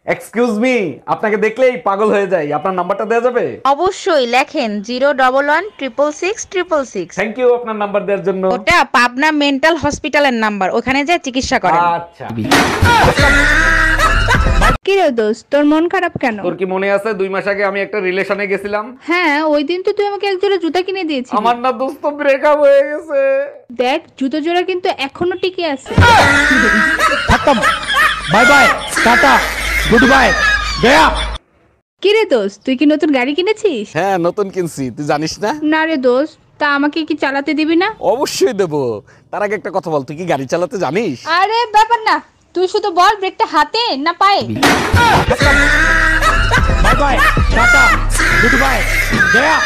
Excuse me, আপনাকে দেখলেই পাগল হয়ে যাই, আপনার নাম্বারটা দেওয়া যাবে? অবশ্যই, লেখেন 011166666। থ্যাংক ইউ আপনার নাম্বার দেওয়ার জন্য। ওটা পাবনা মেন্টাল হসপিটালের নাম্বার, ওখানে যায় চিকিৎসা করেন। আচ্ছা। কি রে দোস্ত, তোর মন খারাপ কেন? তোর কি মনে আছে 2 মাস আগে আমি একটা রিলেশনে গেছিলাম? হ্যাঁ, ওই দিন তো তুই আমাকে এক জোড়া জুতা কিনে দিয়েছিস। আমার না দোস্ত ব্রেকআপ হয়ে গেছে। দেখ, জুতো জোড়া কিন্তু এখনো টিকে আছে। খতম, by bye, tata, good bye, Gaya. কি রে দোস্ত, তুই কি নতুন গাড়ি কিনেছিস? হ্যাঁ, নতুন কিনছি, তুই জানিস না? না রে দোস্ত, তা আমাকে কি চালাতে দিবি না? অবশ্যই দেবো। তার আগে একটা কথা বল, তুই কি গাড়ি চালাতে জানিস? আরে ব্যাপার না, তুই শুধু বল ব্রেকটা হাতে না পায়ে। Bye bye, tata, good bye, গয়া।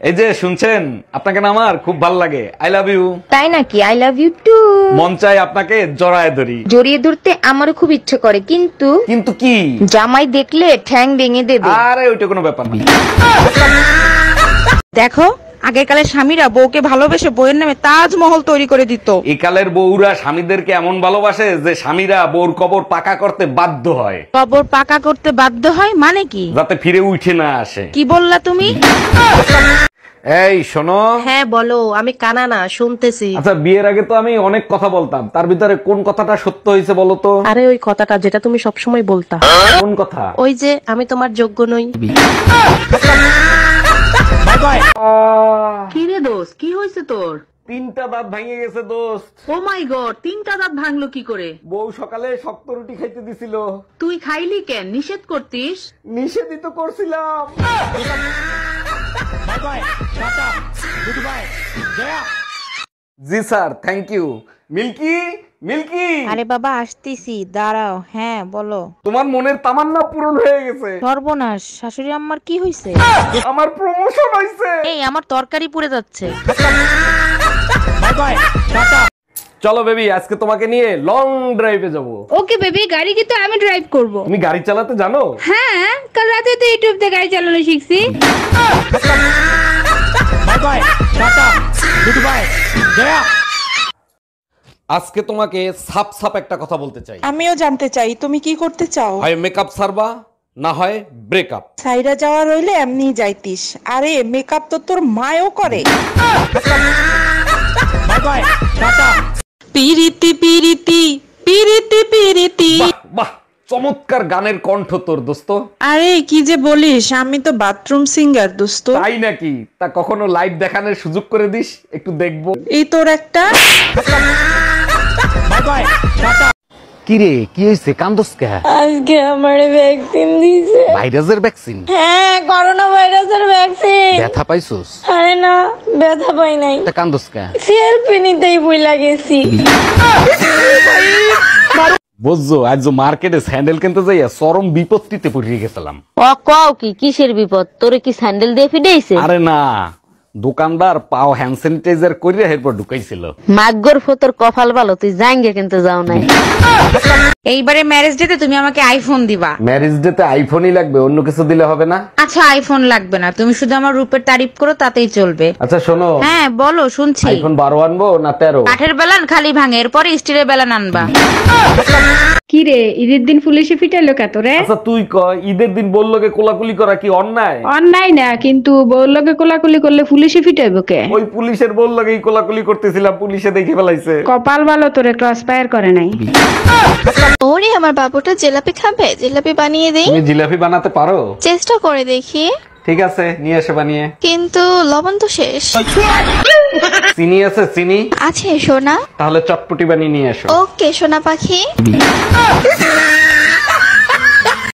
এই যে শুনছেন, আপনাকে না আমার খুব ভালো লাগে। I love you. তাই নাকি? I love you too. মন চাই আপনাকে জড়ায় ধরি। জড়িয়ে ধরতে আমারও খুব ইচ্ছে করে, কিন্তু কিন্তু কি? জামাই দেখলে ঠ্যাং ভেঙে দেবে। আরে ওইটা কোনো ব্যাপার না। দেখো, আগেকালের স্বামীরা বউকে ভালোবেসে বউয়ের নামে তাজমহল তৈরি করে দিত। একালের বউরা স্বামীদেরকে এমন ভালোবাসে যে স্বামীরা বউর কবর পাকা করতে বাধ্য হয়। কবর পাকা করতে বাধ্য হয় মানে কি? যাতে ফিরে উঠে না আসে। কি বললা তুমি? এই শোনো। হ্যাঁ বলো, আমি কানা না, শুনতেছি। আচ্ছা, বিয়ের আগে তো আমি অনেক কথা বলতাম, তার ভিতরে কোন কথাটা সত্য হয়েছে বলো তো? আরে ওই কথাটা যেটা তুমি সবসময় বলতা। কোন কথা? ওই যে আমি তোমার যোগ্য নই। কি রে দোস্ত, কি হয়েছে তোর? 3টা দাঁত ভেঙে গেছে দোস্ত। ও মাই গড, 3টা দাঁত ভাঙলো কি করে? বউ সকালে শক্ত রুটি খাইতে দিছিল। তুই খাইলি কেন? নিষেধ করতিস? নিষেধই তো করছিলাম। Bye bye, tata, good bye, গয়া। জি sir, thank you. Milky, Milky. আরে বাবা, আসতেছি, দাঁড়াও। হ্যাঁ বলো। তোমার মনের তামান্না পূরণ হয়ে গেছে। সর্বনাশ, শাশুড়ি আম্মার কি হয়েছে? আমার প্রমোশন হয়েছে। এই, আমার তরকারি পুড়ে যাচ্ছে। By bye, tata. চলো বেবি, আজকে তোমাকে নিয়ে লং ড্রাইভে যাব। ওকে বেবি, গাড়ি কিন্তু আমি ড্রাইভ করব। তুমি গাড়ি চালাতে জানো? হ্যাঁ, কাল রাতে তো ইউটিউব থেকে গাড়ি চালানো শিখছি। By bye, tata, good bye, Gaya. আজকে তোমাকে সাপ সাপ একটা কথা বলতে চাই। আমিও জানতে চাই তুমি কি করতে চাও। হয় মেকআপ সারবা, না হয় ব্রেকআপ। সাইরা যাওয়া রইলে এমনি যাইতিস। আরে মেকআপ তো তোর মায়ও করে। By bye, tata. পিরিতি পিরিতি পিরিতি পিরিতি। বাহ বাহ, চমৎকার গানের কণ্ঠ তোর দোস্ত। আরে কি যে বলিস, আমি তো বাথরুম সিঙ্গার দোস্ত। তাই নাকি? তা কখনো লাইভ দেখানোর সুযোগ করে দিস, একটু দেখবো। এই তোর একটা। By bye, tata. কি রে, কি হয়েছে? কান্দস কে? আজকে আমারে ভ্যাকসিন দিছে। ভাইরাসের ভ্যাকসিন? হ্যাঁ, করোনা ভাইরাসের ভ্যাকসিন। ব্যথা পাইছস? আরে না, ব্যথা পাই নাই। তা কান্দস কে? সেলফি নিতেই ভুলা গেছি। বুঝছো, আজ মার্কেটে স্যান্ডেল কিনতে যাইয়া চরম বিপত্তিতে পড়ে গেছিলাম। ও কও কি, কিসের বিপদ? তোরে কি স্যান্ডেল দিয়ে ফিডাইছে? আরে না, দোকানদার পাও হ্যান্ড স্যানিটাইজার করিয়া এরপর ঢুকাইছিল। মাগ্গর ফতর কপাল ভালো, তুই জাঙ্গে কিন্তু যাও নাই। এইবারে ম্যারেজ ডেতে তুমি আমাকে আইফোন দিবা। ম্যারেজ ডেতে আইফোনই লাগবে, অন্য কিছু দিলে হবে না? আচ্ছা, আইফোন লাগবে না, তুমি শুধু আমার রূপের তারিফ করো, তাতেই চলবে। আচ্ছা শোনো। হ্যাঁ বলো, শুনছি। আইফোন 12 আনবো না 13? কাঠের বেলান খালি ভাঙে, এরপরে স্টিলের বেলান আনবা। কি রে, ঈদের দিন পুলিশে ফিটাইলো কে তোরে? আচ্ছা তুই ক, ঈদের দিন বললোকে কোলাকুলি করা কি অন্যায়? অন্যায় না, কিন্তু বউর লগে কোলাকুলি করলে পুলিশে ফিটাইবো কে? ওই পুলিশের বললোকেই কোলাকুলি করতেছিলাম, পুলিশে দেখে ফেলাইছে। কপাল ভালো, তোরে ক্রস ফায়ার করে নাই। ওরে আমার বাবুটা জিলাপি খাবে, জিলাপি বানিয়ে দেই। তুমি জিলাপি বানাতে পারো? চেষ্টা করে দেখি। ঠিক আছে, নিয়ে এসে বানিয়ে। কিন্তু লবণ তো শেষ। চিনি আছে? চিনি আছে সোনা। তাহলে চটপটি বানিয়ে নিয়ে এসো। ওকে সোনা পাখি।